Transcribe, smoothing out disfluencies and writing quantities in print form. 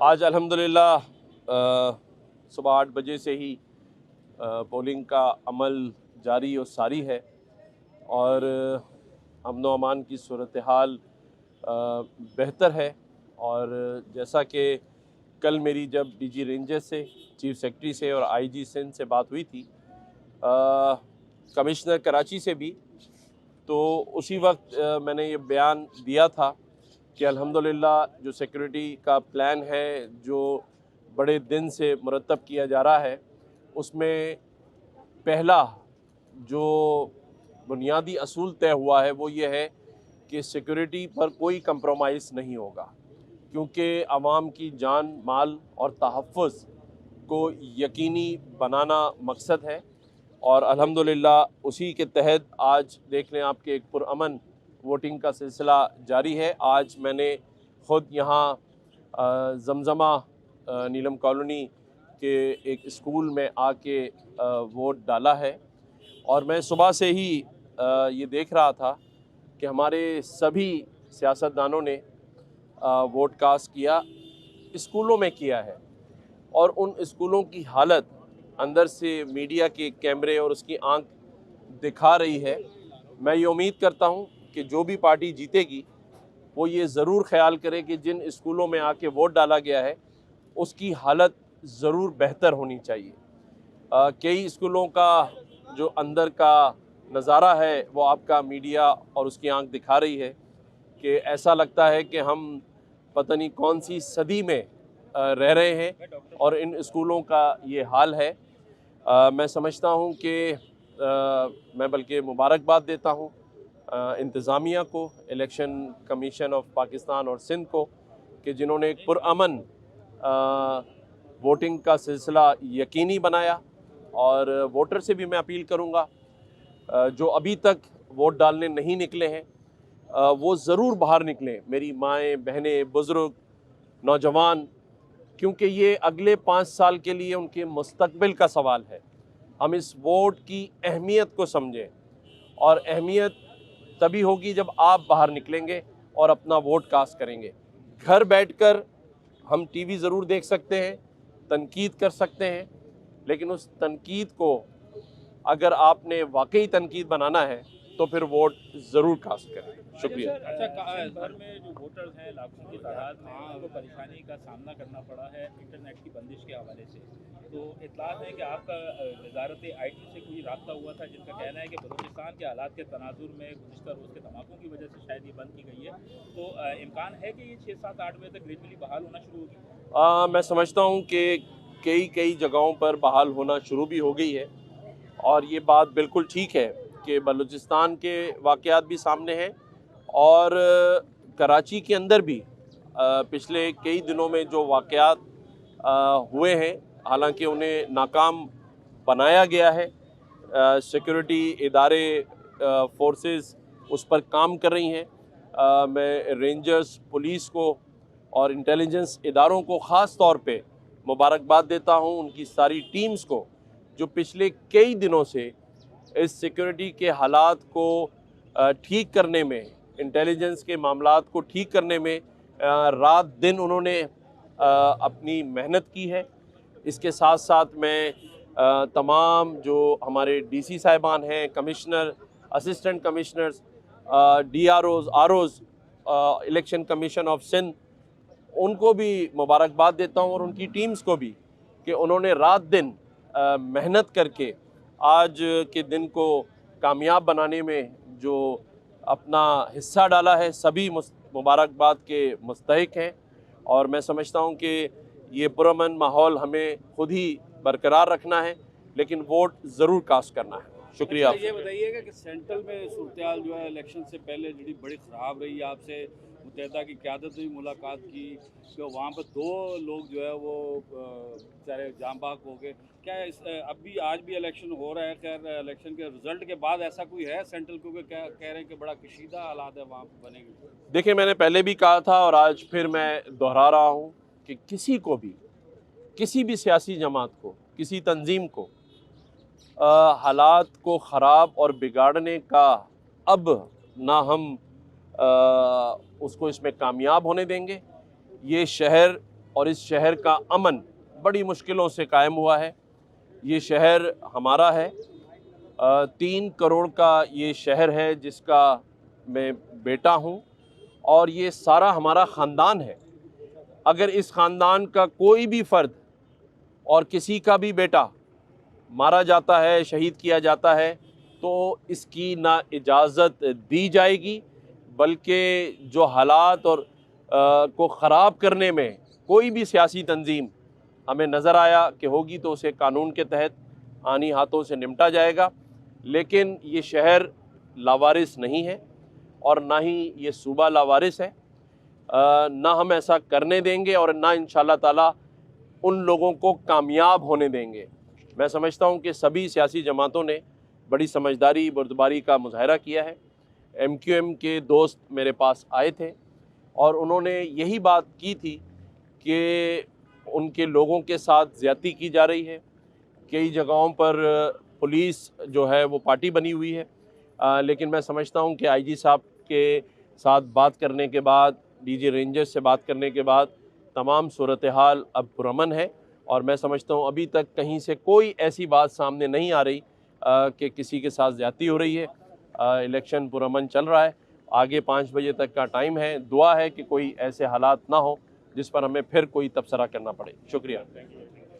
आज अल्हम्दुलिल्लाह सुबह 8 बजे से ही पोलिंग का अमल जारी और सारी है और अमन व अमान की सूरत हाल बेहतर है। और जैसा कि कल मेरी जब डीजी रेंजर्स से, चीफ सेक्रेटरी से और आईजी सिंध से बात हुई थी, कमिश्नर कराची से भी, तो उसी वक्त मैंने ये बयान दिया था कि अल्हम्दुलिल्लाह जो सिक्योरिटी का प्लान है, जो बड़े दिन से मुरतब किया जा रहा है, उसमें पहला जो बुनियादी असूल तय हुआ है वो ये है कि सिक्योरिटी पर कोई कंप्रोमाइज़ नहीं होगा, क्योंकि आवाम की जान, माल और तहफ़्फ़ुज़ को यकीनी बनाना मकसद है। और अल्हम्दुलिल्लाह उसी के तहत आज देख लें आपके एक पुरअमन वोटिंग का सिलसिला जारी है। आज मैंने ख़ुद यहाँ जमजमा नीलम कॉलोनी के एक स्कूल में आके वोट डाला है। और मैं सुबह से ही ये देख रहा था कि हमारे सभी सियासतदानों ने वोट कास्ट किया, स्कूलों में किया है, और उन स्कूलों की हालत अंदर से मीडिया के कैमरे और उसकी आंख दिखा रही है। मैं ये उम्मीद करता हूँ कि जो भी पार्टी जीतेगी वो ये ज़रूर ख्याल करे कि जिन स्कूलों में आके वोट डाला गया है उसकी हालत ज़रूर बेहतर होनी चाहिए। कई स्कूलों का जो अंदर का नज़ारा है वो आपका मीडिया और उसकी आंख दिखा रही है कि ऐसा लगता है कि हम पता नहीं कौन सी सदी में रह रहे हैं, और इन स्कूलों का ये हाल है। मैं समझता हूँ कि मैं बल्कि मुबारकबाद देता हूँ इंतज़ामिया को, इलेक्शन कमीशन ऑफ पाकिस्तान और सिंध को, कि जिन्होंने एक पुरअमन वोटिंग का सिलसिला यकीनी बनाया। और वोटर से भी मैं अपील करूँगा जो अभी तक वोट डालने नहीं निकले हैं वो ज़रूर बाहर निकलें, मेरी माएँ, बहनें, बुज़ुर्ग, नौजवान, क्योंकि ये अगले 5 साल के लिए उनके मुस्तकबिल का सवाल है। हम इस वोट की अहमियत को समझें, और अहमियत तभी होगी जब आप बाहर निकलेंगे और अपना वोट कास्ट करेंगे। घर बैठकर हम टीवी ज़रूर देख सकते हैं, तनकीद कर सकते हैं, लेकिन उस तनकीद को अगर आपने वाकई तनकीद बनाना है तो फिर वोट ज़रूर कास्ट करें। शुक्रिया। भर में जो वोटर्स हैं लाखों की तादाद में, उनको परेशानी का सामना करना पड़ा है इंटरनेट की बंदिश के हवाले से। तो इत्तलात है कि आपका वजारत IT से कोई रब्ता हुआ था, जिनका कहना है कि बलूचिस्तान के हालात के तनाजुर में गुज़िश्ता रोज़ के धमाकों की वजह से शायद ये बंद की गई है। तो इम्कान है कि ये 6-7-8 बजे तक ग्रेजुअली बहाल होना शुरू होगी? मैं समझता हूँ कि कई जगहों पर बहाल होना शुरू भी हो गई है, और ये बात बिल्कुल ठीक है कि बलूचिस्तान के वाक़यात भी सामने हैं, और कराची के अंदर भी पिछले कई दिनों में जो वाक़यात हुए हैं, हालांकि उन्हें नाकाम बनाया गया है। सिक्योरिटी इदारे, फोर्सेस उस पर काम कर रही हैं। मैं रेंजर्स, पुलिस को और इंटेलिजेंस इदारों को ख़ास तौर पे मुबारकबाद देता हूँ, उनकी सारी टीम्स को, जो पिछले कई दिनों से इस सिक्योरिटी के हालात को ठीक करने में, इंटेलिजेंस के मामलात को ठीक करने में रात दिन उन्होंने अपनी मेहनत की है। इसके साथ साथ मैं तमाम जो हमारे DC साहिबान हैं, commissioner, assistant commissioners, DROs, ROs, election commission of Sindh, उनको भी मुबारकबाद देता हूँ, और उनकी टीम्स को भी, कि उन्होंने रात दिन मेहनत करके आज के दिन को कामयाब बनाने में जो अपना हिस्सा डाला है, सभी मुबारकबाद के मुस्तहिक हैं। और मैं समझता हूँ कि ये पुरअमन माहौल हमें खुद ही बरकरार रखना है, लेकिन वोट ज़रूर कास्ट करना है। शुक्रिया। अच्छा, ये बताइएगा कि सेंट्रल में सूरत जो है इलेक्शन से पहले जी बड़ी ख़राब रही है। आपसे मुत्तहिदा की क़यादत हुई, मुलाकात की, तो वहाँ पर 2 लोग जो है वो बेचारे जाँ बाक हो गए। क्या अभी आज भी इलेक्शन हो रहा है? खैर, इलेक्शन के रिज़ल्ट के बाद ऐसा कोई है सेंट्रल, क्योंकि क्या कह रहे हैं कि बड़ा कशीदा हालात है वहाँ पर बनेंगे? देखिए, मैंने पहले भी कहा था और आज फिर मैं दोहरा रहा हूँ कि किसी को भी, किसी भी सियासी जमात को, किसी तंजीम को हालात को ख़राब और बिगाड़ने का अब ना हम उसको इसमें कामयाब होने देंगे। ये शहर और इस शहर का अमन बड़ी मुश्किलों से कायम हुआ है। ये शहर हमारा है, 3 करोड़ का ये शहर है जिसका मैं बेटा हूँ और ये सारा हमारा ख़ानदान है। अगर इस ख़ानदान का कोई भी फ़र्द और किसी का भी बेटा मारा जाता है, शहीद किया जाता है, तो इसकी ना इजाज़त दी जाएगी, बल्कि जो हालात और को ख़राब करने में कोई भी सियासी तंजीम हमें नज़र आया कि होगी तो उसे कानून के तहत आनी हाथों से निपटा जाएगा। लेकिन ये शहर लावारिस नहीं है और ना ही ये सूबा लावारिस है, ना हम ऐसा करने देंगे और ना इंशाअल्लाह ताला उन लोगों को कामयाब होने देंगे। मैं समझता हूँ कि सभी सियासी जमातों ने बड़ी समझदारी बुर्दबारी का मुजाहरा किया है। MQM के दोस्त मेरे पास आए थे और उन्होंने यही बात की थी कि उनके लोगों के साथ ज़्यादती की जा रही है। कई जगहों पर पुलिस जो है वो पार्टी बनी हुई है, लेकिन मैं समझता हूँ कि IG साहब के साथ बात करने के बाद, DG रेंजर्स से बात करने के बाद तमाम सूरत हाल अब पुरअमन है और मैं समझता हूँ अभी तक कहीं से कोई ऐसी बात सामने नहीं आ रही कि किसी के साथ ज़्यादती हो रही है। इलेक्शन पुरअमन चल रहा है, आगे 5 बजे तक का टाइम है। दुआ है कि कोई ऐसे हालात ना हो जिस पर हमें फिर कोई तबसरा करना पड़े। शुक्रिया।